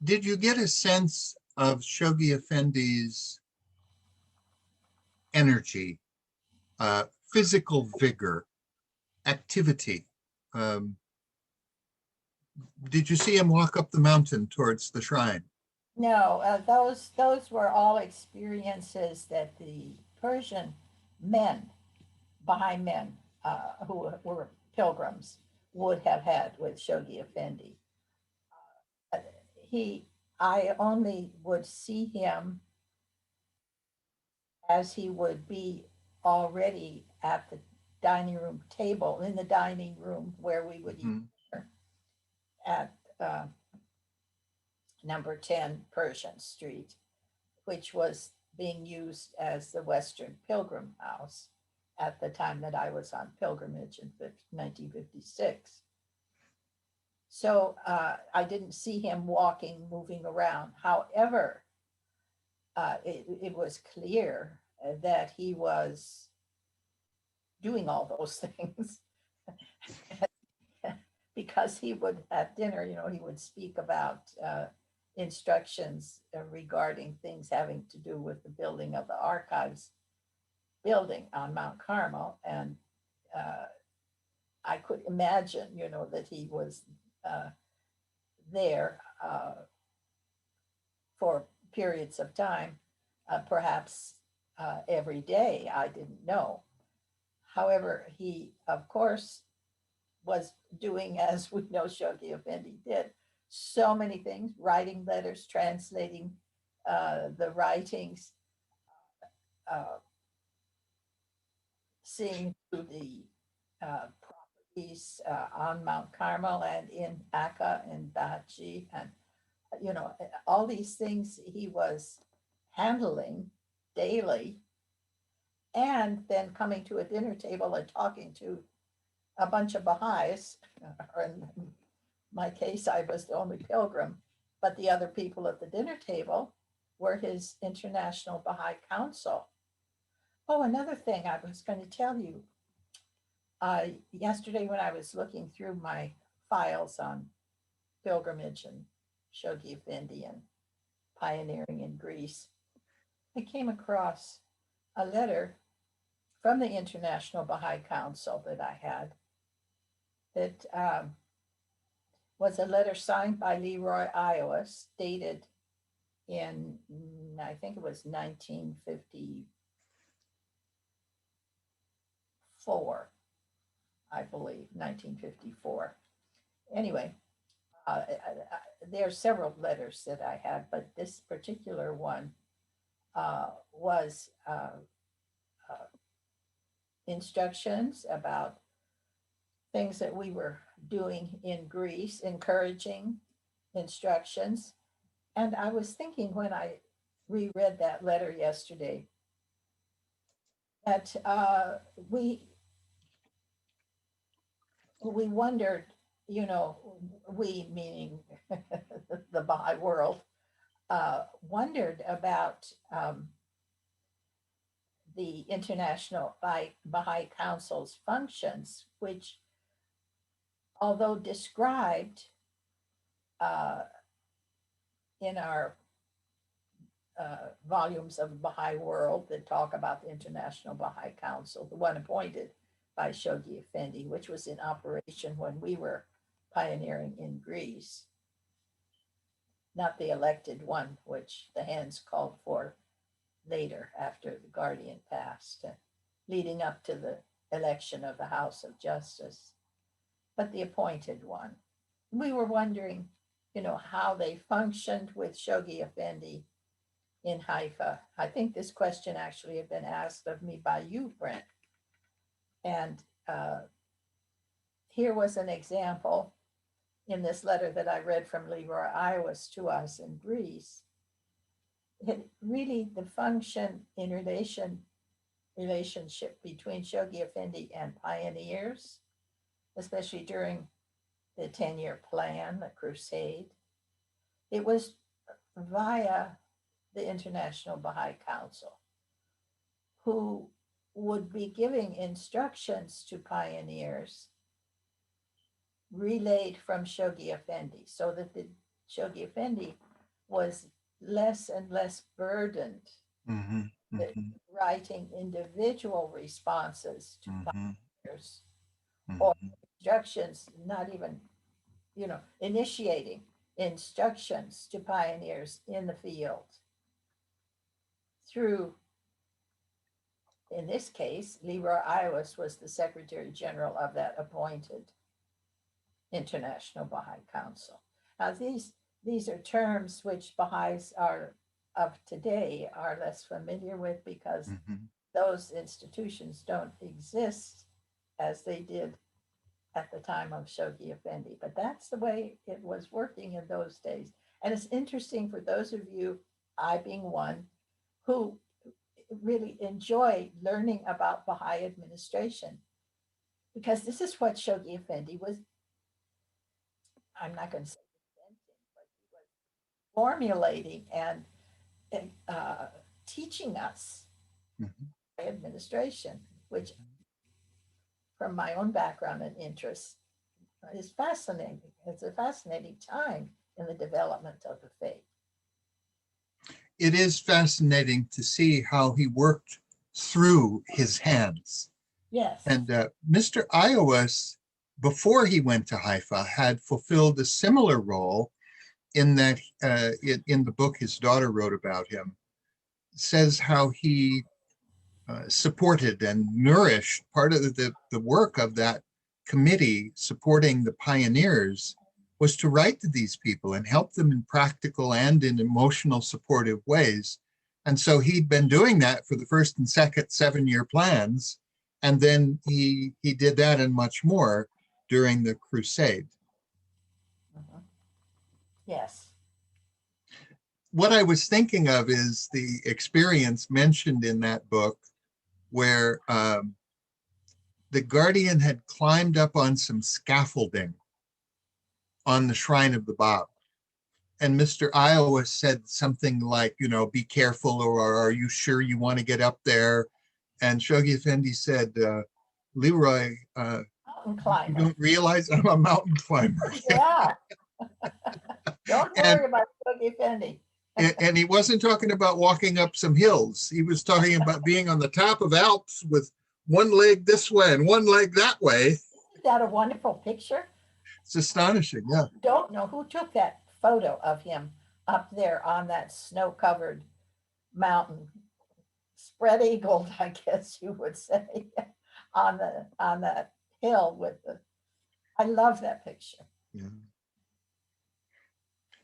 Did you get a sense of Shoghi Effendi's energy, physical vigor, activity? Um, did you see him walk up the mountain towards the shrine? No, those were all experiences that the Persian men, Baha'i men, who were pilgrims, would have had with Shoghi Effendi. Uh, he, I only would see him as he would be already at the dining room table in the dining room where we would eat Mhm. at number 10 Persian Street, which was being used as the Western Pilgrim House at the time that I was on pilgrimage in 1956. So I didn't see him walking, moving around. However, it was clear that he was doing all those things because he would at dinner, he would speak about instructions regarding things having to do with the building of the archives building on Mount Carmel, and uh, I could imagine, that he was uh, there for periods of time, perhaps every day. I didn't know. However, he, of course, was doing as we know Shoghi Effendi did so many things, writing letters, translating the writings, uh, seeing through the properties on Mount Carmel and in Akka and Baha'i, and all these things he was handling daily, and then coming to a dinner table and talking to a bunch of Baha'is, or in my case, I was the only pilgrim, but the other people at the dinner table were his International Baha'i Council. Oh, another thing I was going to tell you. Yesterday, when I was looking through my files on pilgrimage and Shoghi Effendi and pioneering in Greece, I came across a letter from the International Baha'i Council that I had that was a letter signed by Leroy Iowas, dated in, I think it was 1954, I believe, 1954. Anyway, there are several letters that I had, but this particular one was uh, instructions about things that we were doing in Greece, encouraging instructions. And I was thinking when I reread that letter yesterday that we wondered, we meaning the Baha'i world, wondered about the International Baha'i Council's functions, which, although described uh, in our volumes of Baha'i World that talk about the International Baha'i Council, the one appointed by Shoghi Effendi, which was in operation when we were pioneering in Greece, not the elected one, which the Hands called for later after the Guardian passed, leading up to the election of the House of Justice, but the appointed one. We were wondering, how they functioned with Shoghi Effendi in Haifa. I think this question actually had been asked of me by you, Brent. And here was an example in this letter that I read from Leroy Iowas to us in Greece. It really, the function in relationship between Shoghi Effendi and pioneers, especially during the 10-year plan, the crusade, it was via the International Baha'i Council, who would be giving instructions to pioneers relayed from Shoghi Effendi, so that the Shoghi Effendi was less and less burdened Mhm, with mhm, writing individual responses to mhm, pioneers or mhm, instructions, not even, initiating instructions to pioneers in the field through, in this case, Leroy Iwas was the Secretary General of that appointed International Baha'i Council. Now, these are terms which Baha'is are of today are less familiar with because mhm. those institutions don't exist as they did at the time of Shoghi Effendi. But that's the way it was working in those days. And it's interesting for those of you, I being one, who really enjoy learning about Baha'i administration, because this is what Shoghi Effendi was, I'm not going to say inventing, but he was formulating and uh, teaching us Mhm. administration, which from my own background and interests is fascinating. It's a fascinating time in the development of the faith. It is fascinating to see how he worked through his hands. Yes. And Mr. Iowes, before he went to Haifa, had fulfilled a similar role in that in the book his daughter wrote about him, says how he supported and nourished part of the work of that committee supporting the pioneers was to write to these people and help them in practical and in emotional supportive ways. And so he'd been doing that for the first and second 7-year plans. And then he did that and much more during the crusade. Mhm. Yes. What I was thinking of is the experience mentioned in that book where the guardian had climbed up on some scaffolding on the shrine of the Bab. And Mr. Iowa said something like, be careful, or are you sure you want to get up there? And Shoghi Effendi said, Leroy, Mountain you climber. don't realize I'm a mountain climber. Yeah. Don't and worry about Shoghi Effendi. and he wasn't talking about walking up some hills. He was talking about being on the top of Alps with one leg this way and one leg that way. Isn't that a wonderful picture? It's astonishing. Yeah. Don't know who took that photo of him up there on that snow-covered mountain, spread eagled, I guess you would say, on that hill with the. I love that picture. Yeah.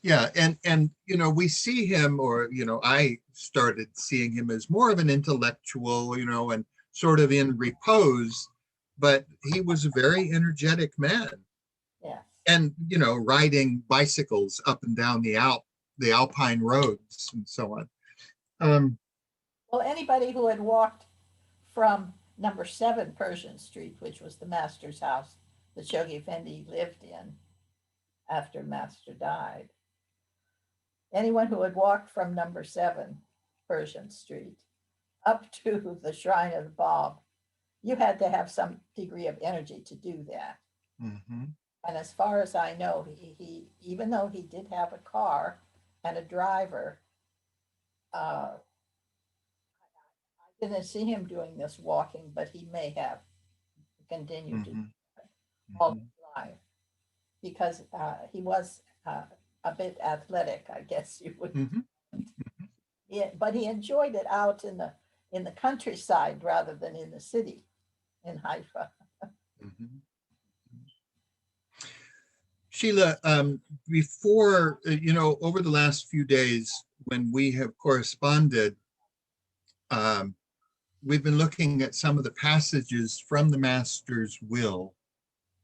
Yeah, and we see him, or I started seeing him as more of an intellectual, and sort of in repose, but he was a very energetic man, Yes. and riding bicycles up and down the Alpine roads and so on. Um, Well, anybody who had walked from number 7 Persian Street, which was the master's house that Shoghi Effendi lived in after master died, anyone who had walked from number 7 Persian Street up to the Shrine of the Bab, you had to have some degree of energy to do that. mhm, And as far as I know, he even though he did have a car and a driver, I didn't see him doing this walking, but he may have continued to mhm, all mhm, his life because he was a bit athletic, I guess you would. mhm. Yeah, but he enjoyed it out in the countryside rather than in the city in Haifa. Mhm. Sheila, before, over the last few days when we have corresponded, um, we've been looking at some of the passages from the master's will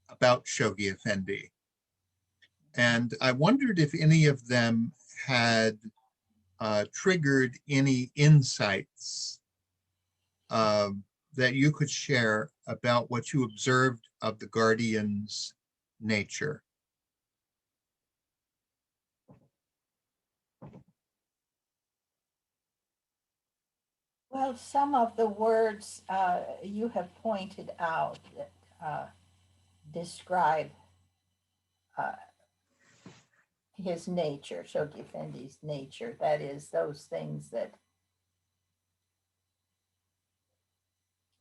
about Shoghi Effendi. And I wondered if any of them had triggered any insights that you could share about what you observed of the guardian's nature. Well, some of the words you have pointed out that describe uh, his nature, Shoghi Effendi's nature, that is, those things that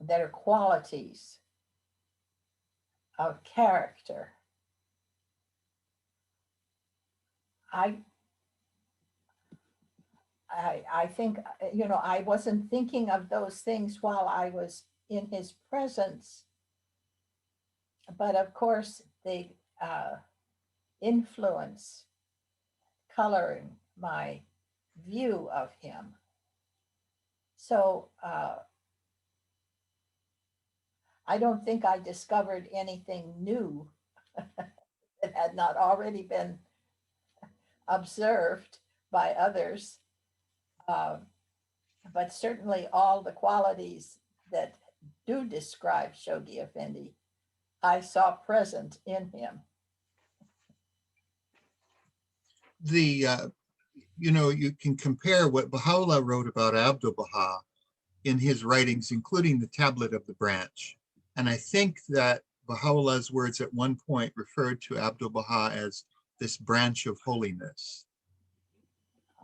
are qualities of character. I I think, I wasn't thinking of those things while I was in his presence, but of course they influence coloring my view of him. So I don't think I discovered anything new that had not already been observed by others. Uh, but certainly all the qualities that do describe Shoghi Effendi, I saw present in him. The you can compare what Baha'u'llah wrote about Abdul Baha in his writings, including the Tablet of the Branch. And I think that Baha'u'llah's words at one point referred to Abdul Baha as this branch of holiness.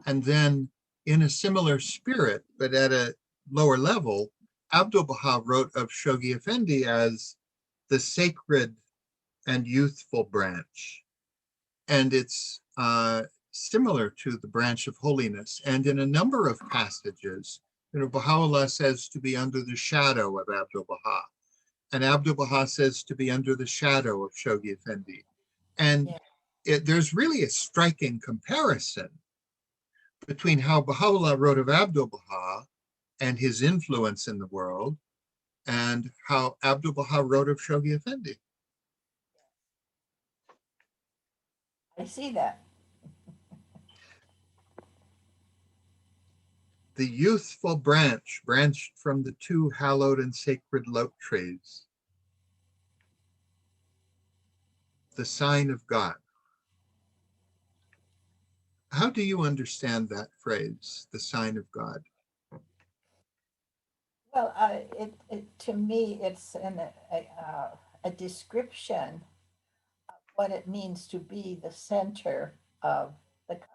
And then in a similar spirit, but at a lower level, Abdul Baha wrote of Shoghi Effendi as the sacred and youthful branch. And it's similar to the branch of holiness. And in a number of passages, Baha'u'llah says to be under the shadow of Abdul Baha, and Abdul Baha says to be under the shadow of Shoghi Effendi. And there's really a striking comparison between how Baha'u'llah wrote of Abdul Baha and his influence in the world, and how Abdul Baha wrote of Shoghi Effendi. I see that. The youthful branch, branched from the two hallowed and sacred lote trees. The sign of God. How do you understand that phrase, the sign of God? Well, to me, it's a description of what it means to be the center of the covenant.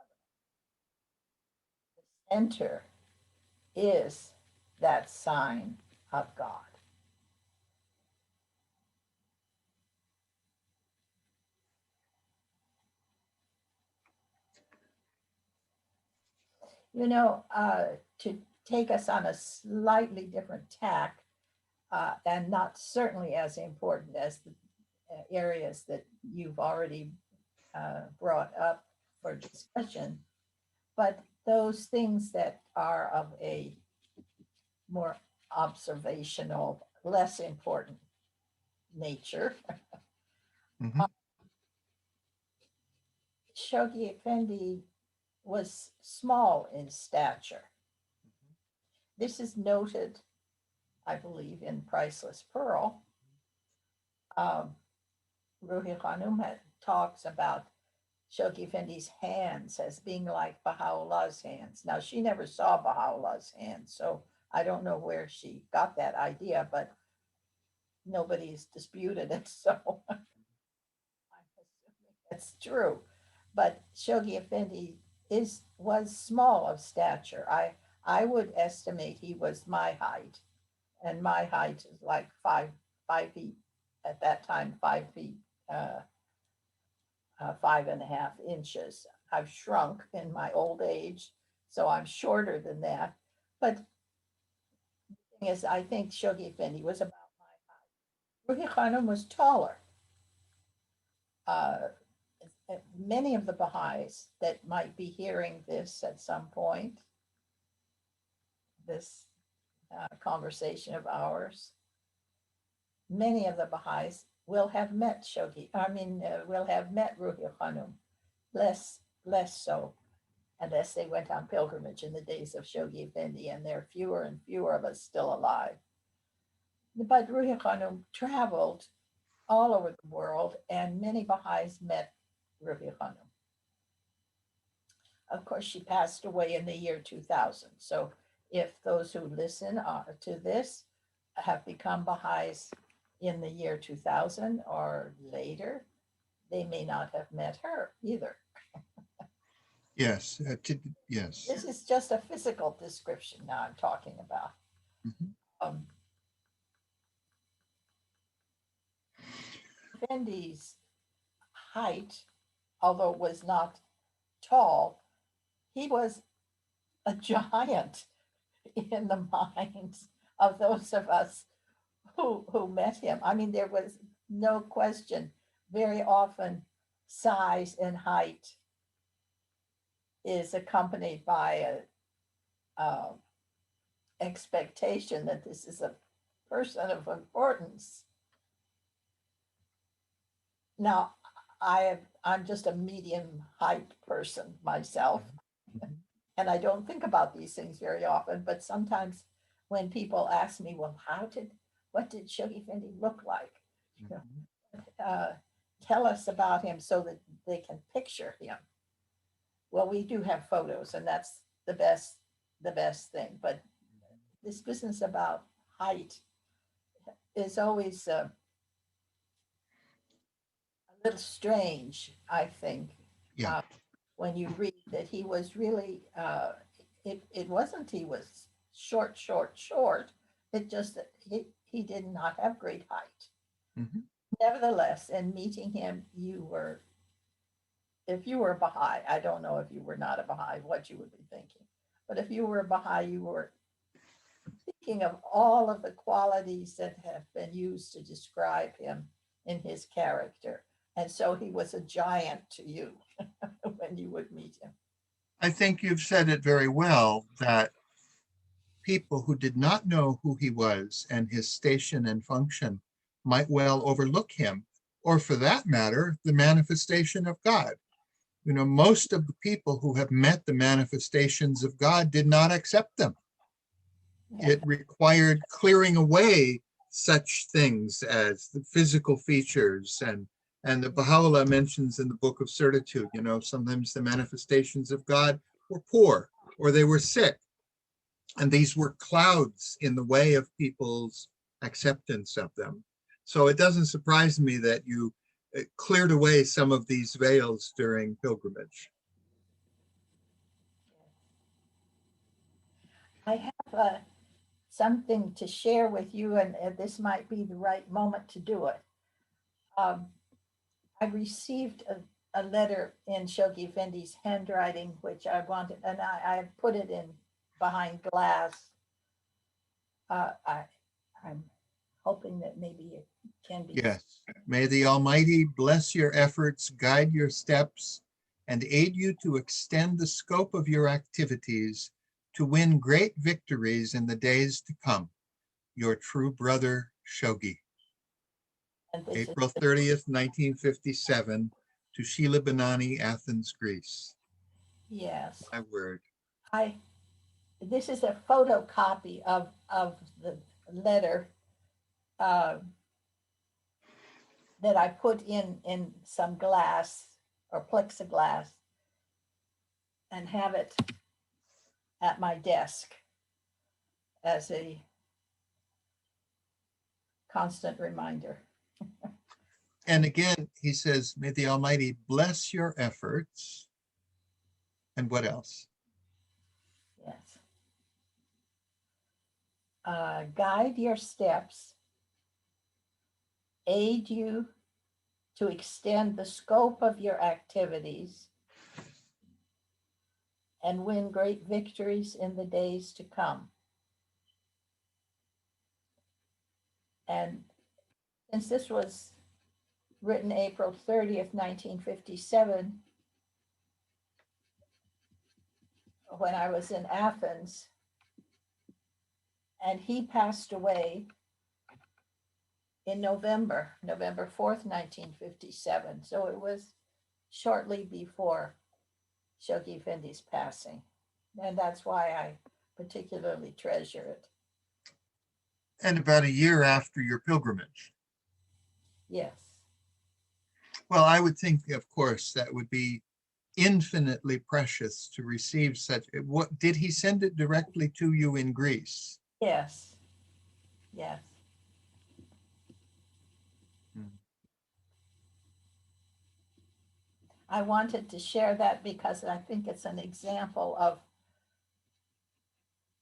The center is that sign of God. To take us on a slightly different tack, and not certainly as important as the areas that you've already brought up for discussion, but those things that are of a more observational, less important nature. Mhm. Shoghi Effendi was small in stature. This is noted, I believe, in Priceless Pearl. Ruhi Khanum talks about Shoghi Effendi's hands as being like Baha'u'llah's hands. Now, she never saw Baha'u'llah's hands, so I don't know where she got that idea, but nobody's disputed it, so I'm assuming it's true. But Shoghi Effendi was small of stature. I would estimate he was my height, and my height is like 5 feet at that time, 5 feet, 5.5 inches. I've shrunk in my old age, so I'm shorter than that. But the thing is, I think Shoghi Effendi was about my height. Ruhi Khanum was taller. Uh, Many of the Baha'is that might be hearing this at some point, this conversation of ours, many of the Baha'is will have met will have met Ruhi Khanum, less so, unless they went on pilgrimage in the days of Shoghi Effendi, and there are fewer and fewer of us still alive. But Ruhi Khanum traveled all over the world, and many Baha'is met Ruhi Khanum. Of course, she passed away in the year 2000. So if those who listen to this have become Baha'is in the year 2000 or later, they may not have met her either. Yes, yes. This is just a physical description now I'm talking about. Mhm. Um, Effendi's height, although was not tall, he was a giant in the minds of those of us who met him. I mean, there was no question. Very often, size and height is accompanied by a expectation that this is a person of importance. Now, I'm just a medium height person myself, Mhm. and I don't think about these things very often. But sometimes, when people ask me, "Well, what did Shoghi Effendi look like?" You Mhm. know, tell us about him so that they can picture him. Well, we do have photos, and that's the best thing. But this business about height is always a little strange, I think, Yeah. uh, when you read that he was really, it wasn't he was short, short, short. It just that he did not have great height. Mhm. Nevertheless, in meeting him, if you were a Baha'i, I don't know if you were not a Baha'i, what you would be thinking. But if you were a Baha'i, you were thinking of all of the qualities that have been used to describe him in his character. And so he was a giant to you when you would meet him. I think you've said it very well that people who did not know who he was and his station and function might well overlook him, or for that matter, the manifestation of God. You know, most of the people who have met the manifestations of God did not accept them. Yeah. It required clearing away such things as the physical features, and the Baha'u'llah mentions in the Book of Certitude, you know, sometimes the manifestations of God were poor or they were sick, and these were clouds in the way of people's acceptance of them. So it doesn't surprise me that you cleared away some of these veils during pilgrimage. I have something to share with you, and this might be the right moment to do it. Um, I received a letter in Shoghi Effendi's handwriting, which I wanted, and I put it in behind glass. I'm hoping that maybe it can be. Yes. May the Almighty bless your efforts, guide your steps, and aid you to extend the scope of your activities to win great victories in the days to come. Your true brother, Shoghi. And this is, April 30th, 1957, to Sheila Banani, Athens, Greece. yes, My word. I, this is a photocopy of the letter uh, that I put in some glass or plexiglass and have it at my desk as a constant reminder. And again, he says, may the Almighty bless your efforts. And what else? Yes. Guide your steps, aid you to extend the scope of your activities, and win great victories in the days to come. And since this was written April 30th, 1957, when I was in Athens, and he passed away in November 4th, 1957. So it was shortly before Shoghi Effendi's passing. And that's why I particularly treasure it. And about a year after your pilgrimage. Yes. Well, I would think, of course, that would be infinitely precious to receive such. What did he send it directly to you in Greece? Yes. Yes. Hmm. I wanted to share that because I think it's an example of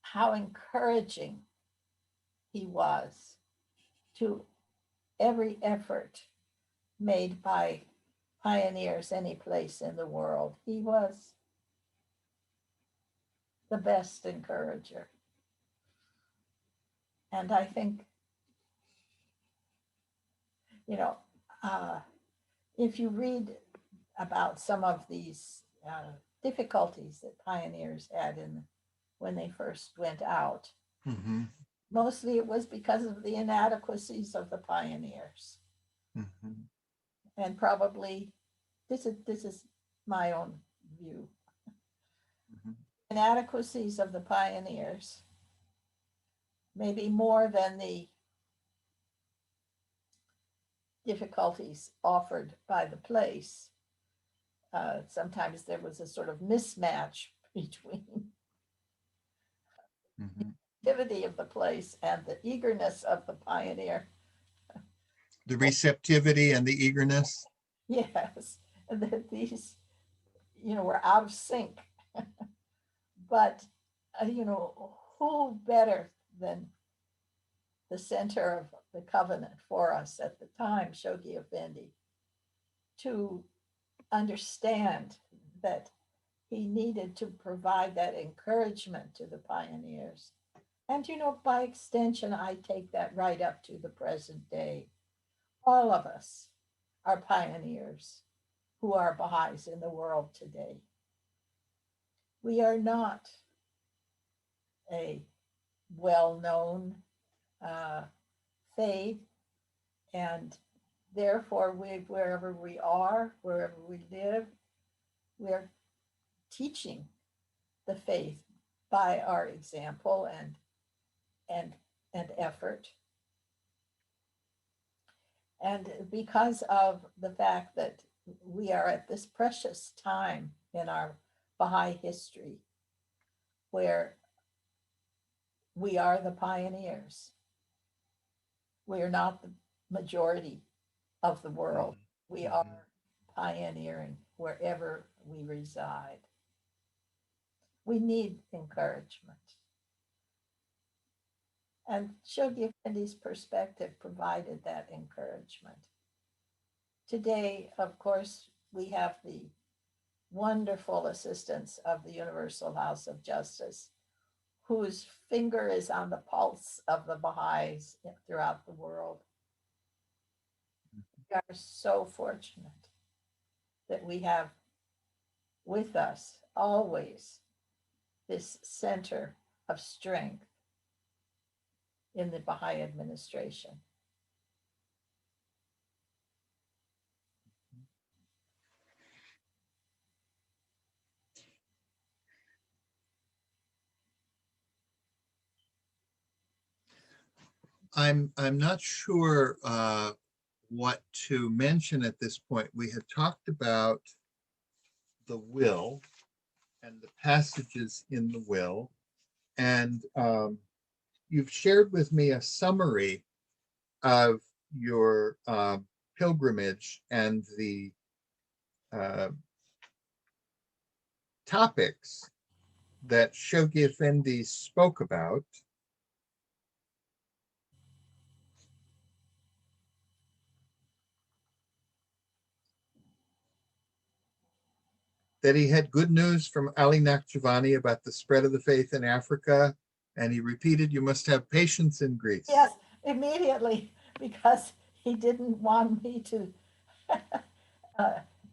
how encouraging he was to every effort made by pioneers any place in the world. He was the best encourager. And I think, you know, if you read about some of these difficulties that pioneers had when they first went out, Mhm, mostly it was because of the inadequacies of the pioneers. mhm, And probably this is my own view. mhm, Inadequacies of the pioneers, maybe more than the difficulties offered by the place. Sometimes there was a sort of mismatch between mhm. the activity of the place and the eagerness of the pioneer. The receptivity and the eagerness. Yes, and that these, were out of sync. But, who better than the center of the covenant for us at the time, Shoghi Effendi, to understand that he needed to provide that encouragement to the pioneers. And, by extension, I take that right up to the present day. All of us are pioneers who are Baha'is in the world today. We are not a well-known faith, and therefore wherever we are, wherever we live, we're teaching the faith by our example and and effort. And because of the fact that we are at this precious time in our Baha'i history where we are the pioneers, we are not the majority of the world. We are Mhm. pioneering wherever we reside. We need encouragement. And Shoghi Effendi's perspective provided that encouragement. Today, of course, we have the wonderful assistance of the Universal House of Justice, whose finger is on the pulse of the Baha'is throughout the world. We are so fortunate that we have with us always this center of strength in the Baha'i administration. I'm not sure what to mention at this point. We had talked about the will and the passages in the will, and you've shared with me a summary of your pilgrimage and the uh, topics that Shoghi Effendi spoke about. That he had good news from Ali Nakjavani about the spread of the faith in Africa, and he repeated, "You must have patience in Greece." Yes, immediately, because he didn't want me to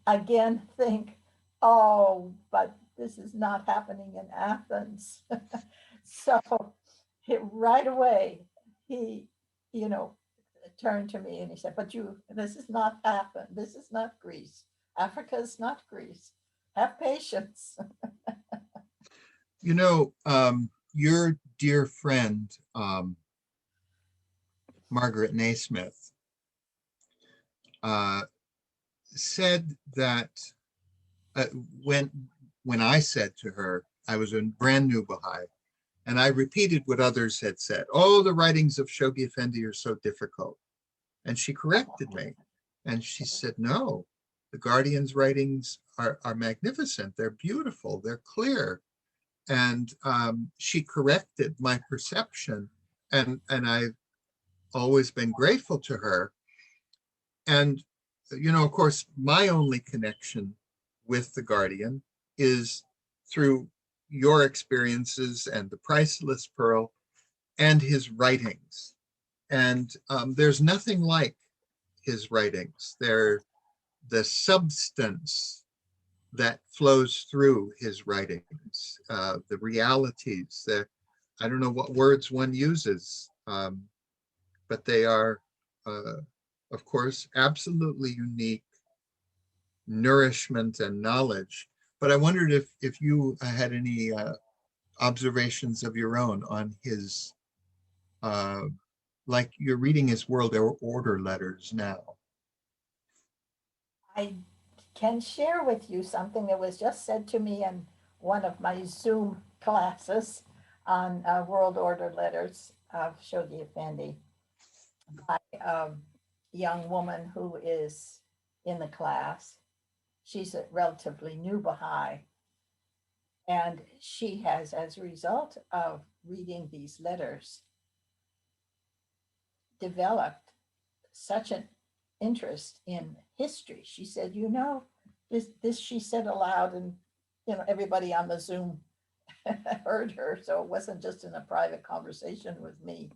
again think, oh, but this is not happening in Athens. So right away, he, you know, turned to me and he said, but this is not Athens. This is not Greece. Africa is not Greece. Have patience. You know, your dear friend, Margaret Naismith, uh, said that uh, when when I said to her, I was a brand new Baha'i, and I repeated what others had said. Oh, the writings of Shoghi Effendi are so difficult. And she corrected me. And she said, no. The Guardian's writings are magnificent. They're beautiful. They're clear. And she corrected my perception. And I've always been grateful to her. And, of course, my only connection with The Guardian is through your experiences and The Priceless Pearl and his writings. And there's nothing like his writings. They're the substance that flows through his writings, the realities, I don't know what words one uses, but they are, of course, absolutely unique nourishment and knowledge. But I wondered if you had any observations of your own on his, like you're reading his World Order letters now. I can share with you something that was just said to me in one of my Zoom classes on World Order letters of Shoghi Effendi by a young woman who is in the class. She's a relatively new Baha'i, and she has, as a result of reading these letters, developed such an interest in history. She said, this she said aloud, and everybody on the Zoom heard her, so it wasn't just in a private conversation with me.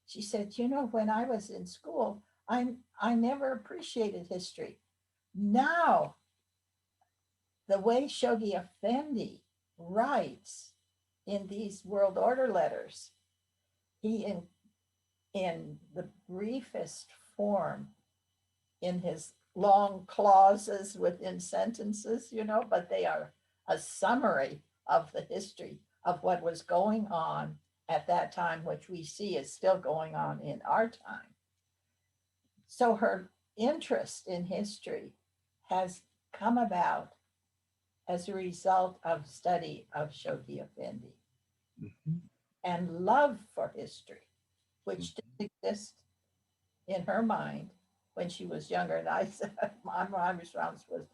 She said, when I was in school, I never appreciated history. Now, the way Shoghi Effendi writes in these World Order letters, he in the briefest form, in his long clauses within sentences, but they are a summary of the history of what was going on at that time, which we see is still going on in our time. So her interest in history has come about as a result of study of Shoghi Effendi Mhm. and love for history, which didn't exist in her mind when she was younger. And I said, my response was,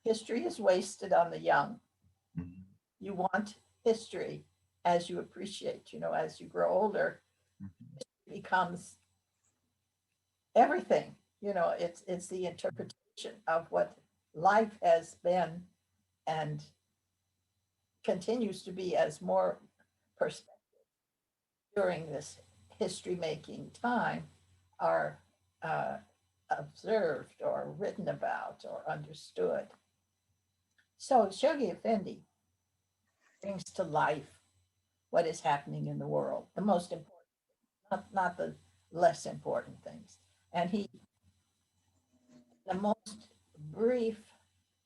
history is wasted on the young. Mhm. You want history as you appreciate, as you grow older, Mhm. it becomes everything. It's the interpretation of what life has been and continues to be as more perspective during this history making time are observed or written about or understood. So Shoghi Effendi brings to life what is happening in the world, the most important, not the less important things. And the most brief,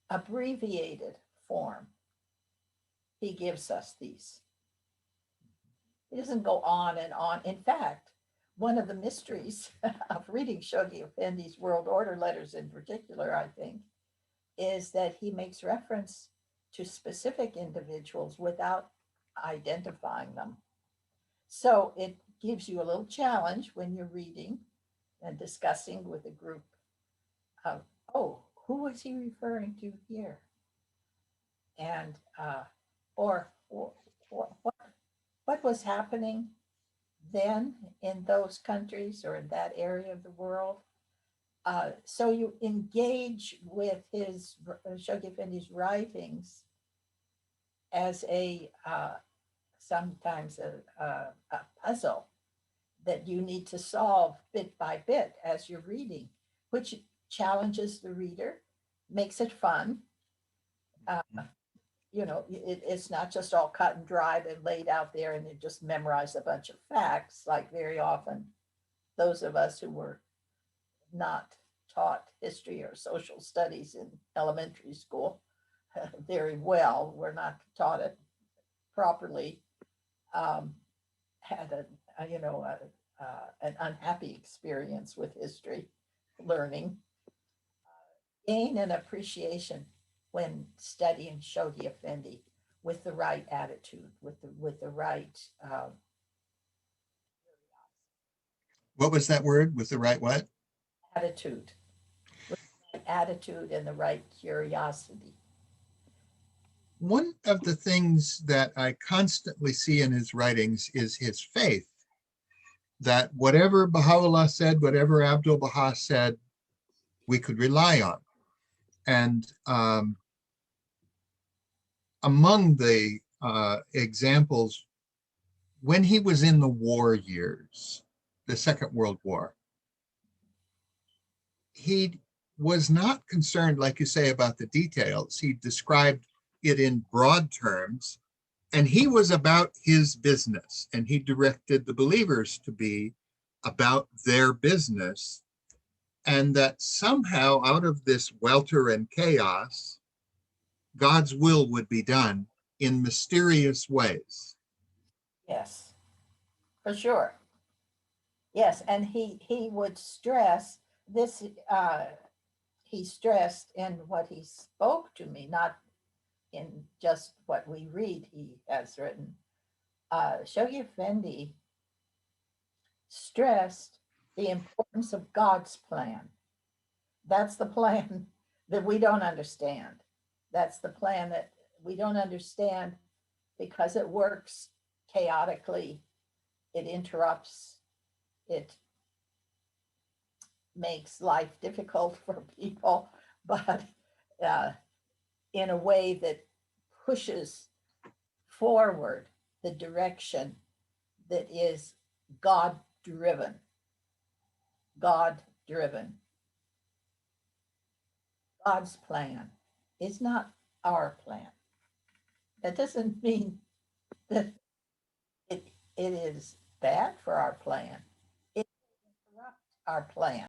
abbreviated form, he gives us these. He doesn't go on and on. In fact, one of the mysteries of reading Shoghi Effendi's World Order letters in particular, I think, is that he makes reference to specific individuals without identifying them. So it gives you a little challenge when you're reading and discussing with a group of, oh, who was he referring to here? And, or what was happening then in those countries or in that area of the world? So you engage with his Shoghi Effendi's writings as sometimes a puzzle that you need to solve bit by bit as you're reading, which challenges the reader, makes it fun. Uh, it's not just all cut and dried and laid out there and you just memorize a bunch of facts, like very often those of us who were not taught history or social studies in elementary school very well, were not taught it properly, had an unhappy experience with history learning, gain an appreciation when studying Shoghi Effendi with the right attitude, with the right What was that word? With the right what? attitude, attitude and the right curiosity. One of the things that I constantly see in his writings is his faith that whatever Baha'u'llah said, whatever Abdul Baha said, we could rely on. And among the examples, when he was in the war years, the Second World War, he was not concerned, like you say, about the details. He described it in broad terms, and he was about his business, and he directed the believers to be about their business, and that somehow out of this welter and chaos, God's will would be done in mysterious ways. Yes, for sure. Yes, and he would stress this. He stressed in what he spoke to me, not in just what we read. He has written. Shoghi Effendi stressed the importance of God's plan. That's the plan that we don't understand. That's the plan that we don't understand because it works chaotically. It interrupts. It makes life difficult for people, but in a way that pushes forward the direction that is God driven. God driven. God's plan is not our plan. That doesn't mean that it is bad for our plan. It interrupts our plan.